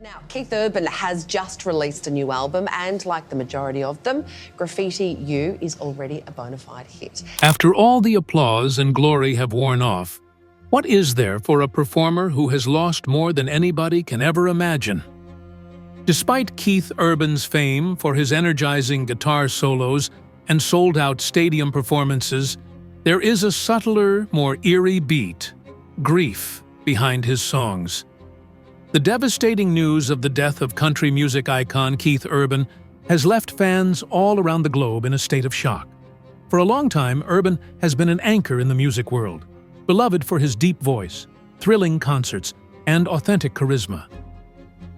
Now, Keith Urban has just released a new album and, like the majority of them, Graffiti You is already a bona fide hit. After all the applause and glory have worn off, what is there for a performer who has lost more than anybody can ever imagine? Despite Keith Urban's fame for his energizing guitar solos and sold-out stadium performances, there is a subtler, more eerie beat, grief, behind his songs. The devastating news of the death of country music icon Keith Urban has left fans all around the globe in a state of shock. For a long time, Urban has been an anchor in the music world, beloved for his deep voice, thrilling concerts, and authentic charisma.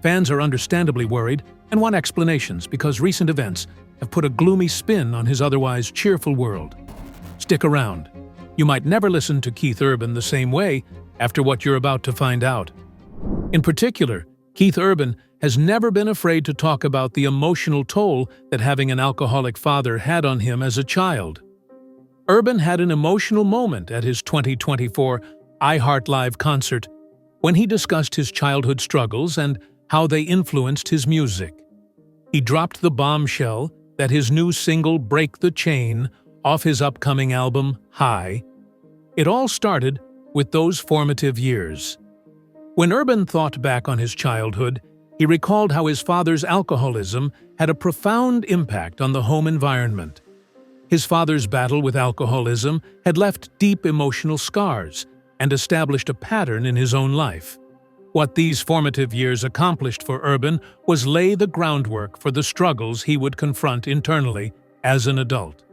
Fans are understandably worried and want explanations because recent events have put a gloomy spin on his otherwise cheerful world. Stick around. You might never listen to Keith Urban the same way after what you're about to find out. In particular, Keith Urban has never been afraid to talk about the emotional toll that having an alcoholic father had on him as a child. Urban had an emotional moment at his 2024 iHeart Live concert when he discussed his childhood struggles and how they influenced his music. He dropped the bombshell that his new single Break the Chain off his upcoming album High. It all started with those formative years. When Urban thought back on his childhood, he recalled how his father's alcoholism had a profound impact on the home environment. His father's battle with alcoholism had left deep emotional scars and established a pattern in his own life. What these formative years accomplished for Urban was lay the groundwork for the struggles he would confront internally as an adult.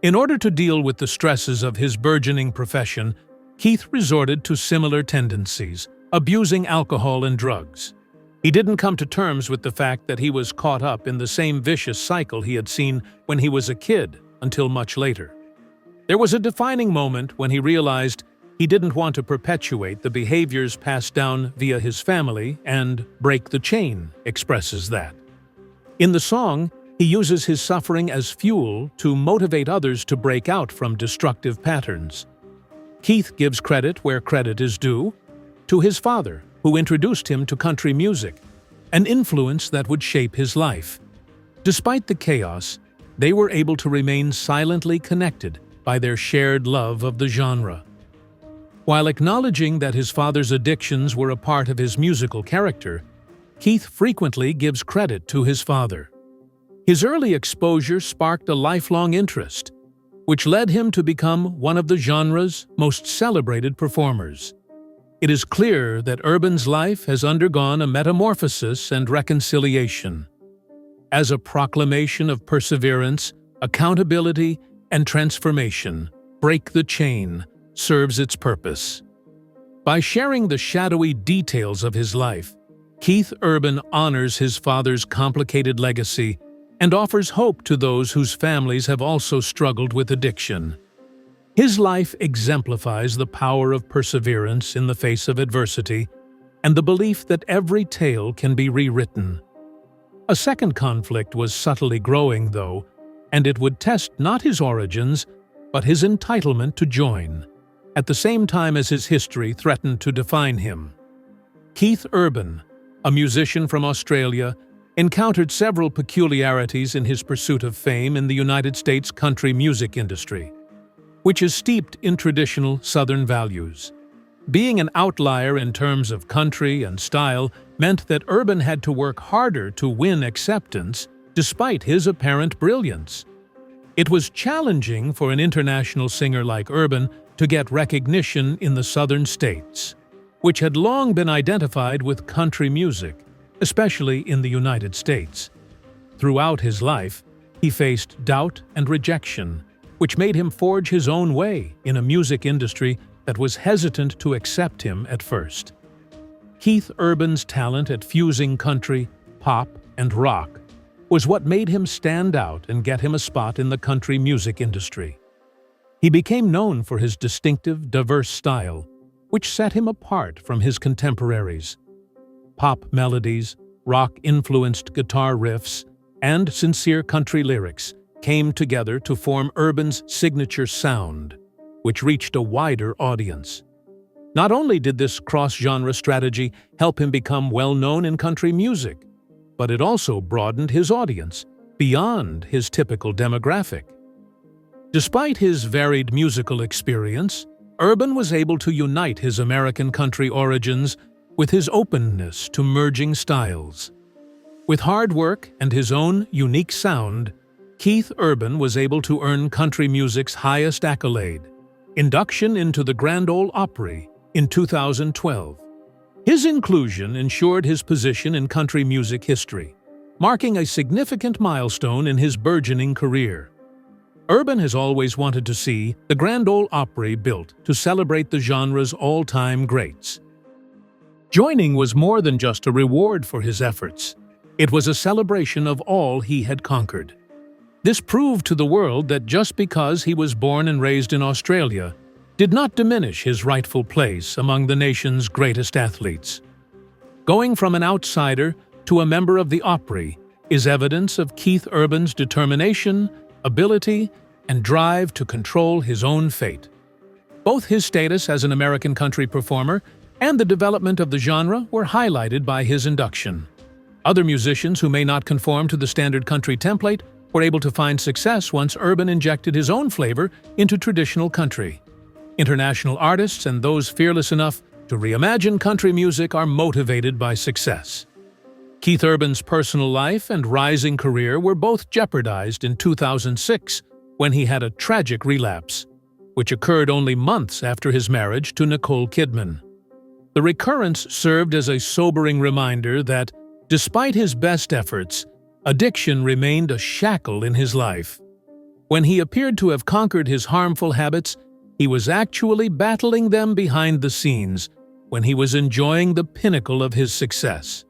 In order to deal with the stresses of his burgeoning profession, Keith resorted to similar tendencies, abusing alcohol and drugs. He didn't come to terms with the fact that he was caught up in the same vicious cycle he had seen when he was a kid until much later. There was a defining moment when he realized he didn't want to perpetuate the behaviors passed down via his family, and Break the Chain expresses that. In the song, he uses his suffering as fuel to motivate others to break out from destructive patterns. Keith gives credit where credit is due, to his father, who introduced him to country music, an influence that would shape his life. Despite the chaos, they were able to remain silently connected by their shared love of the genre. While acknowledging that his father's addictions were a part of his musical character, Keith frequently gives credit to his father. His early exposure sparked a lifelong interest, which led him to become one of the genre's most celebrated performers. It is clear that Urban's life has undergone a metamorphosis and reconciliation. As a proclamation of perseverance, accountability, and transformation, Break the Chain serves its purpose. By sharing the shadowy details of his life, Keith Urban honors his father's complicated legacy and offers hope to those whose families have also struggled with addiction. His life exemplifies the power of perseverance in the face of adversity and the belief that every tale can be rewritten. A second conflict was subtly growing, though, and it would test not his origins, but his entitlement to join, at the same time as his history threatened to define him. Keith Urban, a musician from Australia, encountered several peculiarities in his pursuit of fame in the United States country music industry, which is steeped in traditional Southern values. Being an outlier in terms of country and style meant that Urban had to work harder to win acceptance despite his apparent brilliance. It was challenging for an international singer like Urban to get recognition in the Southern states, which had long been identified with country music, especially in the United States. Throughout his life, he faced doubt and rejection, which made him forge his own way in a music industry that was hesitant to accept him at first. Keith Urban's talent at fusing country, pop, and rock was what made him stand out and get him a spot in the country music industry. He became known for his distinctive, diverse style, which set him apart from his contemporaries. Pop melodies, rock-influenced guitar riffs, and sincere country lyrics came together to form Urban's signature sound, which reached a wider audience. Not only did this cross-genre strategy help him become well-known in country music, but it also broadened his audience beyond his typical demographic. Despite his varied musical experience, Urban was able to unite his American country origins with his openness to merging styles. With hard work and his own unique sound, Keith Urban was able to earn country music's highest accolade, induction into the Grand Ole Opry in 2012. His inclusion ensured his position in country music history, marking a significant milestone in his burgeoning career. Urban has always wanted to see the Grand Ole Opry built to celebrate the genre's all-time greats. Joining was more than just a reward for his efforts. It was a celebration of all he had conquered. This proved to the world that just because he was born and raised in Australia did not diminish his rightful place among the nation's greatest athletes. Going from an outsider to a member of the Opry is evidence of Keith Urban's determination, ability, and drive to control his own fate. Both his status as an American country performer and the development of the genre were highlighted by his induction. Other musicians who may not conform to the standard country template were able to find success once Urban injected his own flavor into traditional country. International artists and those fearless enough to reimagine country music are motivated by success. Keith Urban's personal life and rising career were both jeopardized in 2006 when he had a tragic relapse, which occurred only months after his marriage to Nicole Kidman. The recurrence served as a sobering reminder that, despite his best efforts, addiction remained a shackle in his life. When he appeared to have conquered his harmful habits, he was actually battling them behind the scenes when he was enjoying the pinnacle of his success.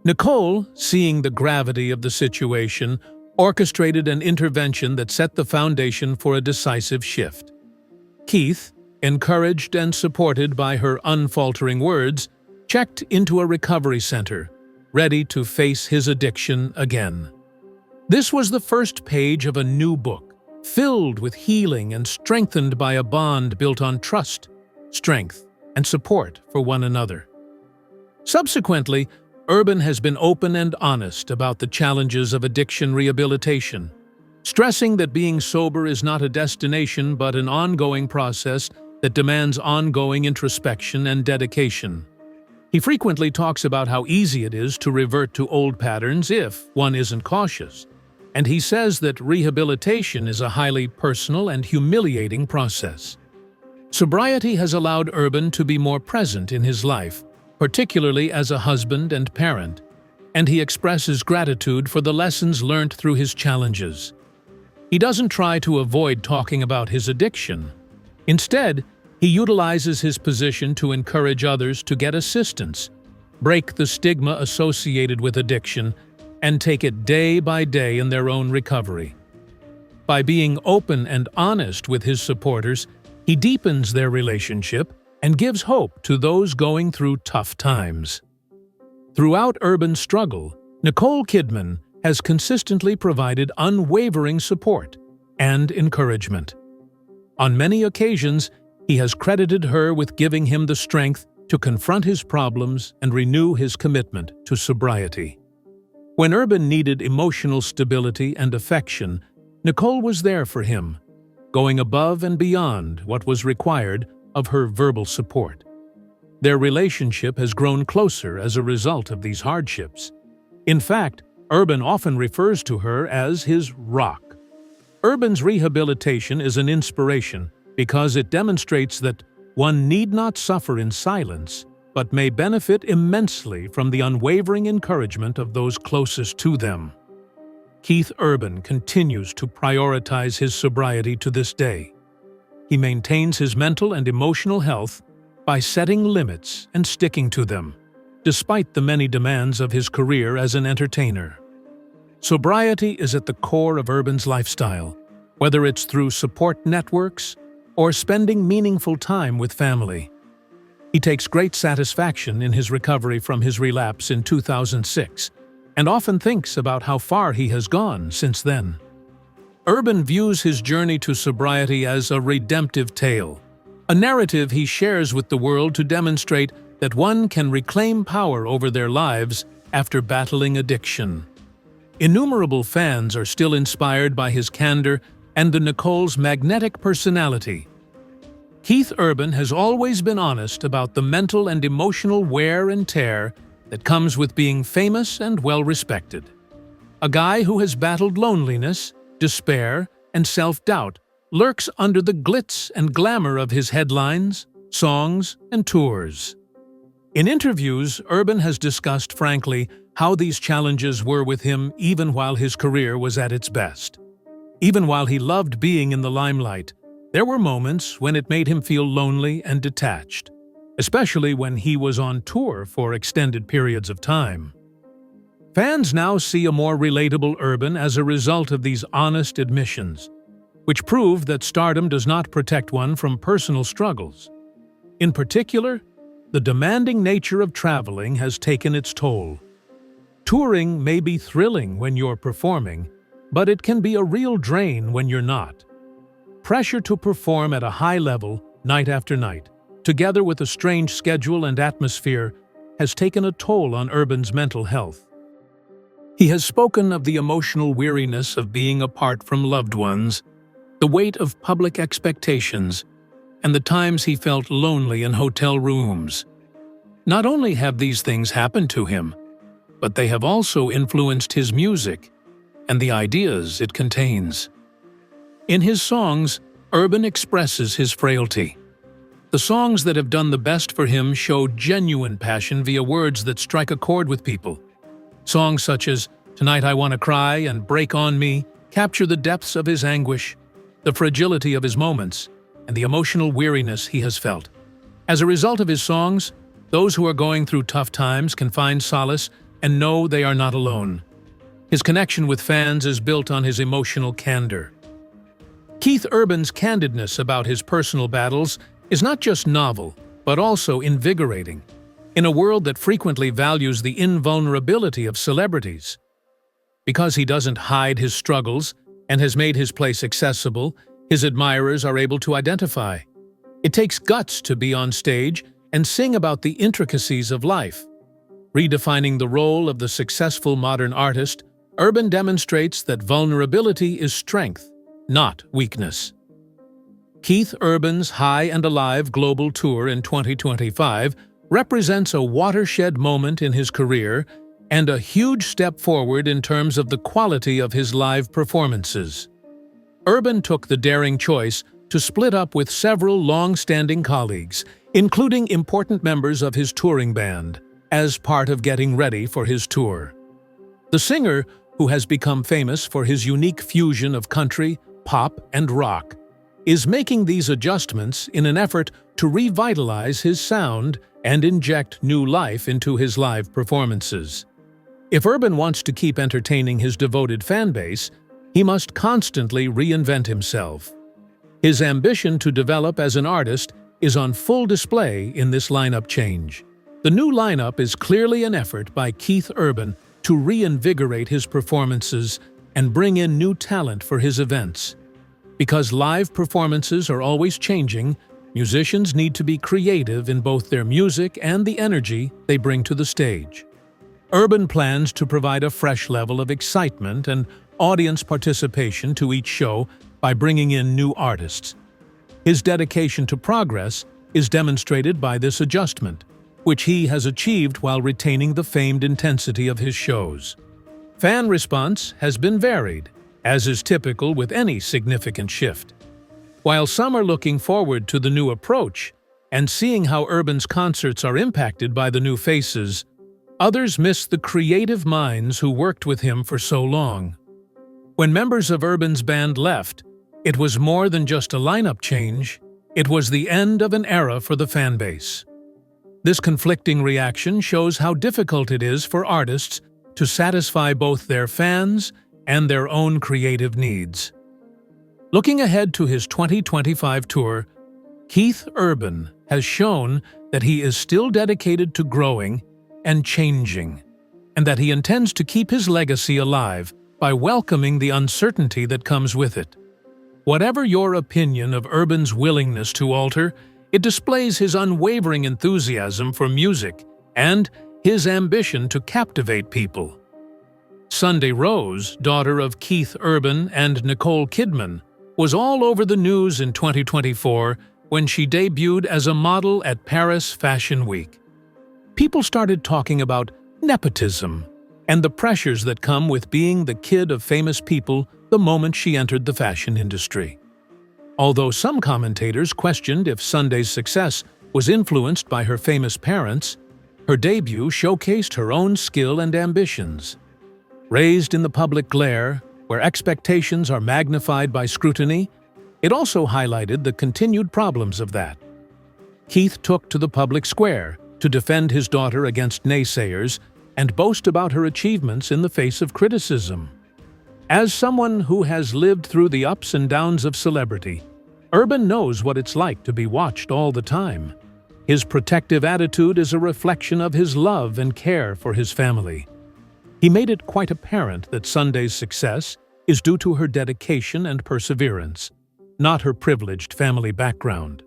Nicole, seeing the gravity of the situation, orchestrated an intervention that set the foundation for a decisive shift. Keith, encouraged and supported by her unfaltering words, checked into a recovery center, ready to face his addiction again. This was the first page of a new book, filled with healing and strengthened by a bond built on trust, strength, and support for one another. Subsequently, Urban has been open and honest about the challenges of addiction rehabilitation, stressing that being sober is not a destination but an ongoing process that demands ongoing introspection and dedication. He frequently talks about how easy it is to revert to old patterns if one isn't cautious, and he says that rehabilitation is a highly personal and humiliating process. Sobriety has allowed Urban to be more present in his life, particularly as a husband and parent, and he expresses gratitude for the lessons learned through his challenges. He doesn't try to avoid talking about his addiction. Instead, he utilizes his position to encourage others to get assistance, break the stigma associated with addiction, and take it day by day in their own recovery. By being open and honest with his supporters, he deepens their relationship and gives hope to those going through tough times. Throughout Urban's struggle, Nicole Kidman has consistently provided unwavering support and encouragement. On many occasions, he has credited her with giving him the strength to confront his problems and renew his commitment to sobriety. When Urban needed emotional stability and affection, Nicole was there for him, going above and beyond what was required of her verbal support. Their relationship has grown closer as a result of these hardships. In fact, Urban often refers to her as his rock. Urban's rehabilitation is an inspiration because it demonstrates that one need not suffer in silence, but may benefit immensely from the unwavering encouragement of those closest to them. Keith Urban continues to prioritize his sobriety to this day. He maintains his mental and emotional health by setting limits and sticking to them, despite the many demands of his career as an entertainer. Sobriety is at the core of Urban's lifestyle, whether it's through support networks or spending meaningful time with family. He takes great satisfaction in his recovery from his relapse in 2006 and often thinks about how far he has gone since then. Urban views his journey to sobriety as a redemptive tale, a narrative he shares with the world to demonstrate that one can reclaim power over their lives after battling addiction. Innumerable fans are still inspired by his candor and the Nicole's magnetic personality. Keith Urban has always been honest about the mental and emotional wear and tear that comes with being famous and well-respected. A guy who has battled loneliness, despair, and self-doubt lurks under the glitz and glamour of his headlines, songs, and tours. In interviews, Urban has discussed frankly how these challenges were with him even while his career was at its best. Even while he loved being in the limelight, there were moments when it made him feel lonely and detached, especially when he was on tour for extended periods of time. Fans now see a more relatable Urban as a result of these honest admissions, which prove that stardom does not protect one from personal struggles. In particular, the demanding nature of traveling has taken its toll. Touring may be thrilling when you're performing, but it can be a real drain when you're not. Pressure to perform at a high level, night after night, together with a strange schedule and atmosphere, has taken a toll on Urban's mental health. He has spoken of the emotional weariness of being apart from loved ones, the weight of public expectations, and the times he felt lonely in hotel rooms. Not only have these things happened to him, but they have also influenced his music and the ideas it contains. In his songs, Urban expresses his frailty. The songs that have done the best for him show genuine passion via words that strike a chord with people. Songs such as Tonight I Wanna Cry and Break On Me capture the depths of his anguish, the fragility of his moments, and the emotional weariness he has felt. As a result of his songs, those who are going through tough times can find solace and know they are not alone. His connection with fans is built on his emotional candor. Keith Urban's candidness about his personal battles is not just novel, but also invigorating, in a world that frequently values the invulnerability of celebrities. Because he doesn't hide his struggles and has made his place accessible, his admirers are able to identify. It takes guts to be on stage and sing about the intricacies of life. Redefining the role of the successful modern artist, Urban demonstrates that vulnerability is strength, not weakness. Keith Urban's High and Alive global tour in 2025 represents a watershed moment in his career and a huge step forward in terms of the quality of his live performances. Urban took the daring choice to split up with several long-standing colleagues, including important members of his touring band, as part of getting ready for his tour. The singer, who has become famous for his unique fusion of country, pop, and rock, is making these adjustments in an effort to revitalize his sound and inject new life into his live performances. If Urban wants to keep entertaining his devoted fan base, he must constantly reinvent himself. His ambition to develop as an artist is on full display in this lineup change. The new lineup is clearly an effort by Keith Urban to reinvigorate his performances and bring in new talent for his events. Because live performances are always changing, musicians need to be creative in both their music and the energy they bring to the stage. Urban plans to provide a fresh level of excitement and audience participation to each show by bringing in new artists. His dedication to progress is demonstrated by this adjustment, which he has achieved while retaining the famed intensity of his shows. Fan response has been varied, as is typical with any significant shift. While some are looking forward to the new approach and seeing how Urban's concerts are impacted by the new faces, others miss the creative minds who worked with him for so long. When members of Urban's band left, it was more than just a lineup change, it was the end of an era for the fan base. This conflicting reaction shows how difficult it is for artists to satisfy both their fans and their own creative needs. Looking ahead to his 2025 tour, Keith Urban has shown that he is still dedicated to growing and changing, and that he intends to keep his legacy alive by welcoming the uncertainty that comes with it. Whatever your opinion of Urban's willingness to alter, It displays his unwavering enthusiasm for music and his ambition to captivate people. Sunday Rose, daughter of Keith Urban and Nicole Kidman, was all over the news in 2024 when she debuted as a model at Paris Fashion Week. People started talking about nepotism and the pressures that come with being the kid of famous people the moment she entered the fashion industry. Although some commentators questioned if Sunday's success was influenced by her famous parents, her debut showcased her own skill and ambitions. Raised in the public glare, where expectations are magnified by scrutiny, it also highlighted the continued problems of that. Keith took to the public square to defend his daughter against naysayers and boast about her achievements in the face of criticism. As someone who has lived through the ups and downs of celebrity, Urban knows what it's like to be watched all the time. His protective attitude is a reflection of his love and care for his family. He made it quite apparent that Sunday's success is due to her dedication and perseverance, not her privileged family background.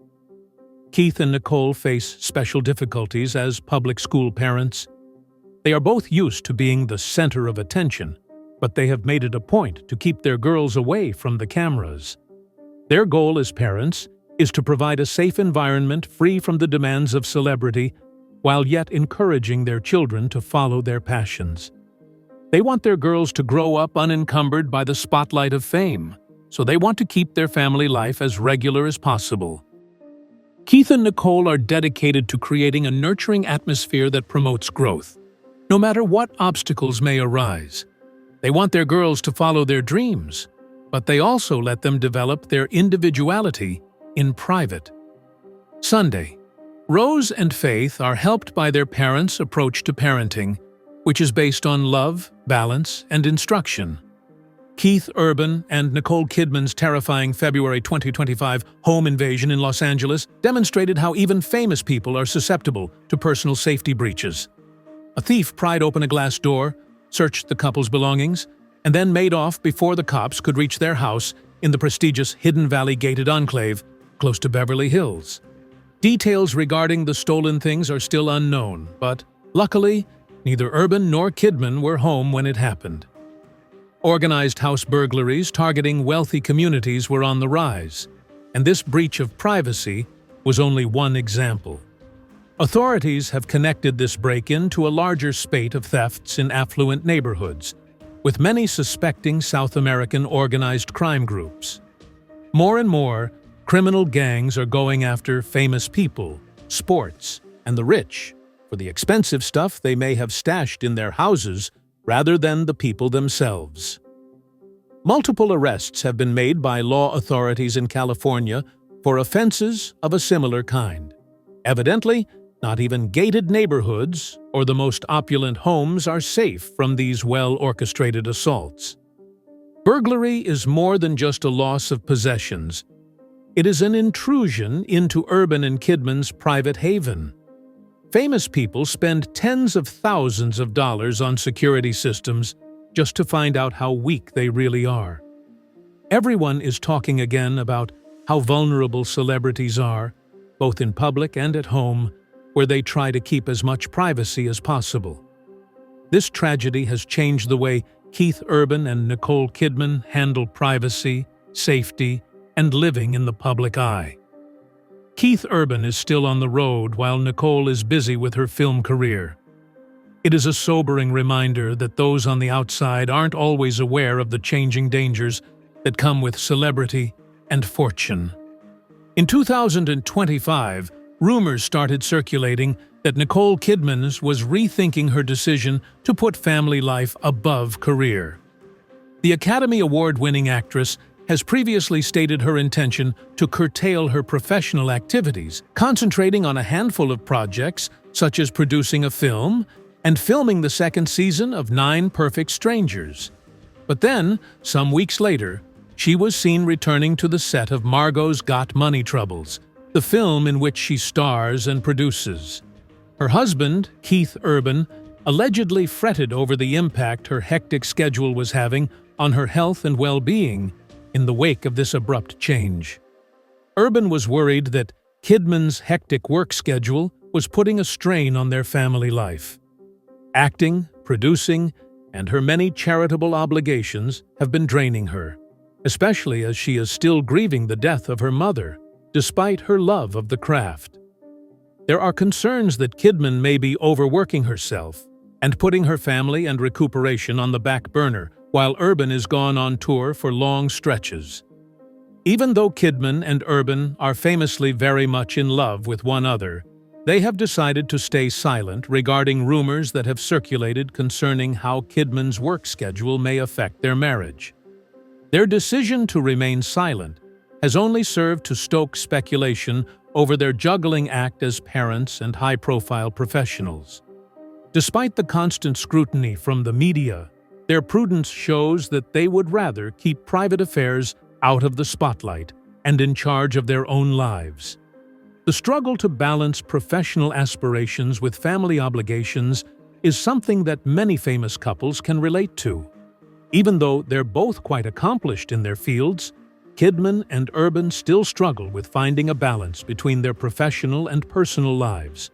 Keith and Nicole face special difficulties as public school parents. They are both used to being the center of attention, but they have made it a point to keep their girls away from the cameras. Their goal as parents is to provide a safe environment free from the demands of celebrity, while yet encouraging their children to follow their passions. They want their girls to grow up unencumbered by the spotlight of fame, so they want to keep their family life as regular as possible. Keith and Nicole are dedicated to creating a nurturing atmosphere that promotes growth, no matter what obstacles may arise. They want their girls to follow their dreams, but they also let them develop their individuality in private. Sunday, Rose and Faith are helped by their parents' approach to parenting, which is based on love, balance, and instruction. Keith Urban and Nicole Kidman's terrifying February 2025 home invasion in Los Angeles demonstrated how even famous people are susceptible to personal safety breaches. A thief pried open a glass door, searched the couple's belongings, and then made off before the cops could reach their house in the prestigious Hidden Valley gated enclave close to Beverly Hills. Details regarding the stolen things are still unknown, but luckily, neither Urban nor Kidman were home when it happened. Organized house burglaries targeting wealthy communities were on the rise, and this breach of privacy was only one example. Authorities have connected this break-in to a larger spate of thefts in affluent neighborhoods, with many suspecting South American organized crime groups. More and more, criminal gangs are going after famous people, sports, and the rich for the expensive stuff they may have stashed in their houses rather than the people themselves. Multiple arrests have been made by law authorities in California for offenses of a similar kind. Evidently, not even gated neighborhoods or the most opulent homes are safe from these well-orchestrated assaults. Burglary is more than just a loss of possessions. It is an intrusion into Urban and Kidman's private haven. Famous people spend tens of thousands of dollars on security systems just to find out how weak they really are. Everyone is talking again about how vulnerable celebrities are, both in public and at home, where they try to keep as much privacy as possible. This tragedy has changed the way Keith Urban and Nicole Kidman handle privacy, safety, and living in the public eye. Keith Urban is still on the road while Nicole is busy with her film career. It is a sobering reminder that those on the outside aren't always aware of the changing dangers that come with celebrity and fortune. In 2025, rumors started circulating that Nicole Kidman was rethinking her decision to put family life above career. The Academy Award-winning actress has previously stated her intention to curtail her professional activities, concentrating on a handful of projects such as producing a film and filming the second season of 9 Perfect Strangers. But then, some weeks later, she was seen returning to the set of Margot's Got Money Troubles, the film in which she stars and produces. Her husband, Keith Urban, allegedly fretted over the impact her hectic schedule was having on her health and well-being in the wake of this abrupt change. Urban was worried that Kidman's hectic work schedule was putting a strain on their family life. Acting, producing, and her many charitable obligations have been draining her, especially as she is still grieving the death of her mother, despite her love of the craft. There are concerns that Kidman may be overworking herself and putting her family and recuperation on the back burner while Urban is gone on tour for long stretches. Even though Kidman and Urban are famously very much in love with one another, they have decided to stay silent regarding rumors that have circulated concerning how Kidman's work schedule may affect their marriage. Their decision to remain silent has only served to stoke speculation over their juggling act as parents and high-profile professionals. Despite the constant scrutiny from the media, their prudence shows that they would rather keep private affairs out of the spotlight and in charge of their own lives. The struggle to balance professional aspirations with family obligations is something that many famous couples can relate to. Even though they're both quite accomplished in their fields, Kidman and Urban still struggle with finding a balance between their professional and personal lives.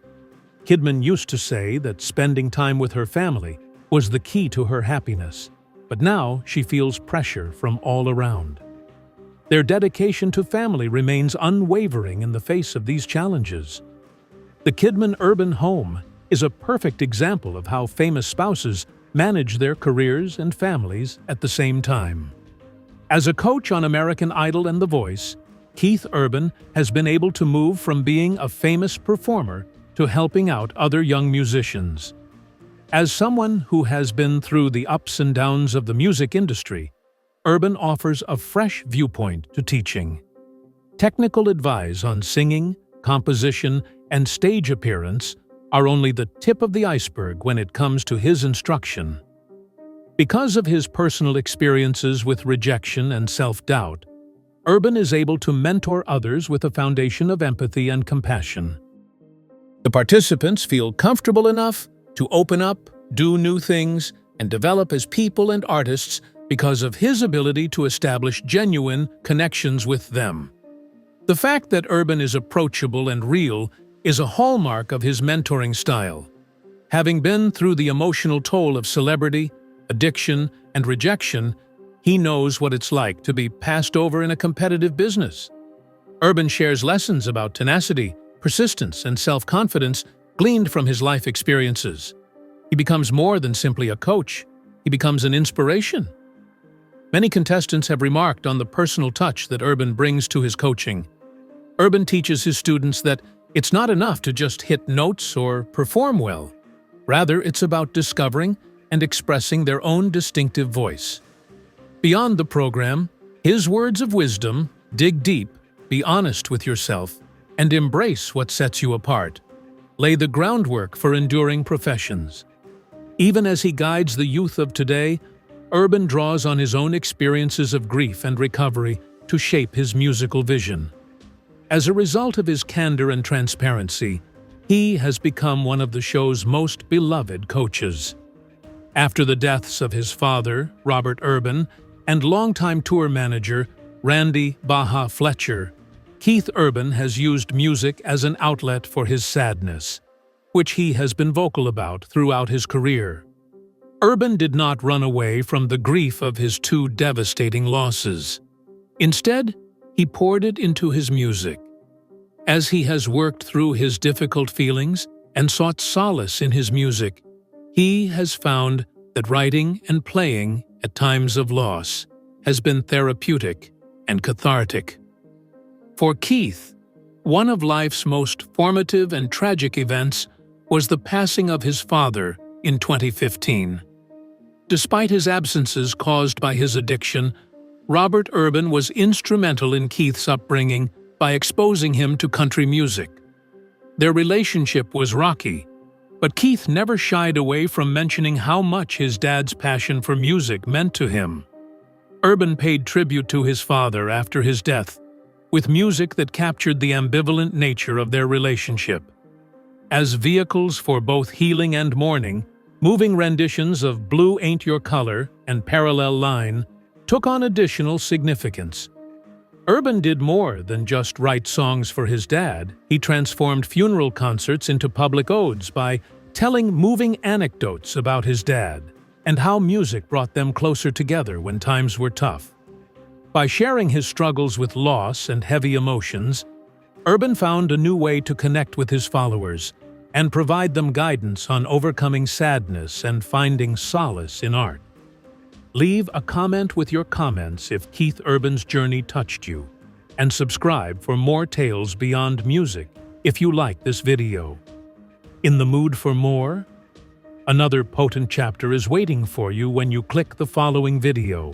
Kidman used to say that spending time with her family was the key to her happiness, but now she feels pressure from all around. Their dedication to family remains unwavering in the face of these challenges. The Kidman-Urban home is a perfect example of how famous spouses manage their careers and families at the same time. As a coach on American Idol and The Voice, Keith Urban has been able to move from being a famous performer to helping out other young musicians. As someone who has been through the ups and downs of the music industry, Urban offers a fresh viewpoint to teaching. Technical advice on singing, composition, and stage appearance are only the tip of the iceberg when it comes to his instruction. Because of his personal experiences with rejection and self-doubt, Urban is able to mentor others with a foundation of empathy and compassion. The participants feel comfortable enough to open up, do new things, and develop as people and artists because of his ability to establish genuine connections with them. The fact that Urban is approachable and real is a hallmark of his mentoring style. Having been through the emotional toll of celebrity, addiction, and rejection, he knows what it's like to be passed over in a competitive business. Urban shares lessons about tenacity, persistence, and self-confidence gleaned from his life experiences. He becomes more than simply a coach. He becomes an inspiration. Many contestants have remarked on the personal touch that Urban brings to his coaching. Urban teaches his students that it's not enough to just hit notes or perform well. Rather, it's about discovering and expressing their own distinctive voice. Beyond the program, his words of wisdom: dig deep, be honest with yourself, and embrace what sets you apart, lay the groundwork for enduring professions. Even as he guides the youth of today, Urban draws on his own experiences of grief and recovery to shape his musical vision. As a result of his candor and transparency, he has become one of the show's most beloved coaches. After the deaths of his father, Robert Urban, and longtime tour manager, Randy "Baja" Fletcher, Keith Urban has used music as an outlet for his sadness, which he has been vocal about throughout his career. Urban did not run away from the grief of his two devastating losses. Instead, he poured it into his music. As he has worked through his difficult feelings and sought solace in his music, he has found that writing and playing at times of loss has been therapeutic and cathartic. For Keith, one of life's most formative and tragic events was the passing of his father in 2015. Despite his absences caused by his addiction, Robert Urban was instrumental in Keith's upbringing by exposing him to country music. Their relationship was rocky, but Keith never shied away from mentioning how much his dad's passion for music meant to him. Urban paid tribute to his father after his death, with music that captured the ambivalent nature of their relationship. As vehicles for both healing and mourning, moving renditions of Blue Ain't Your Color and Parallel Line took on additional significance. Urban did more than just write songs for his dad. He transformed funeral concerts into public odes by telling moving anecdotes about his dad and how music brought them closer together when times were tough. By sharing his struggles with loss and heavy emotions, Urban found a new way to connect with his followers and provide them guidance on overcoming sadness and finding solace in art. Leave a comment with your comments if Keith Urban's journey touched you, and subscribe for more tales beyond music if you like this video. In the mood for more? Another potent chapter is waiting for you when you click the following video.